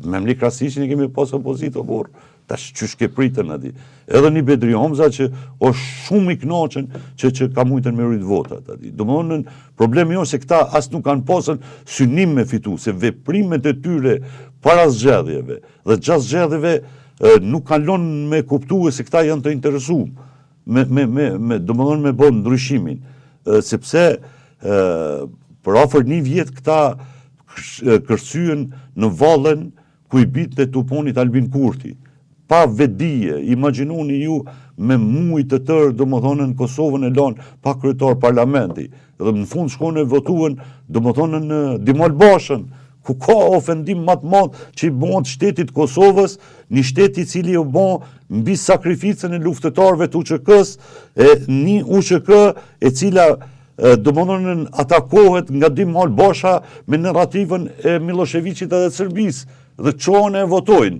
me mli krasishin e kemi pas opozitë, por tash qysh ke pritën ati. Edhe një Bedri Homza që është shumë i knoqen që ka mujtën me rrit votat ati. Domthonë problemi është se këta as nuk kanë pasën synim me fitu, se veprimet e tyre para zgjedhjeve dhe gjatë zgjedhjeve nuk kalon me kuptue se këta janë të interesuar domthonë me bën ndryshimin, sepse për afër një vjet këta kërcyen në vallen ku i bitte tuponit Albin Kurti. Pa vedije, imagjinoni ju me mujt të tërë, domethënë në Kosovën e lanë pa kryetar parlamenti. Dhe në fund shkon e votuan, domethënë në Dimol Bashën, ku ka ofendim më të madh që i bën shtetit Kosovës, një shtet i cili u bën mbi sakrificën e luftëtarëve të UÇK-s, një UÇK e cila domethënë atakohet nga Dimol Basha me narrativën e Miloševićit edhe Serbisë dhe çohen e votojnë.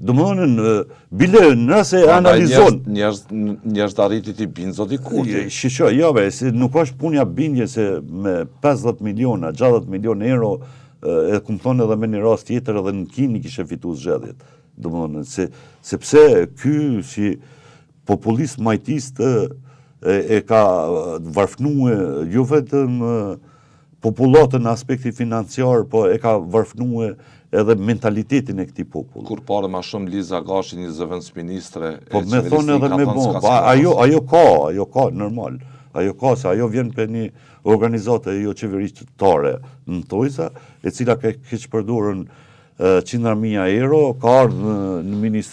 Domthonë, bile nëse analizon... Njerëz të arritit i binë zoti Kurti. Shqo, nuk është punja bindje se me 50 miliona, 60 milion euro, e kumë thonë edhe me një rast tjetër edhe në Kini kishe fitu zgjedhjet. Domthonë, sepse ky si populist majtist e ka varfnue jo vetëm popullatën në aspekti financiar, po e ka varfnue edhe mentalitetin e këtij populli. Kur pare ma shumë Liza Gashi, një zëvendës ministre... Po me thonë edhe me bon, ajo ka, normal. Ajo ka, se ajo vjen për një organizatë jo qeverishtare në Tojsa, e cila ka keq përdorën 100.000 euro, ka ardhur në ministri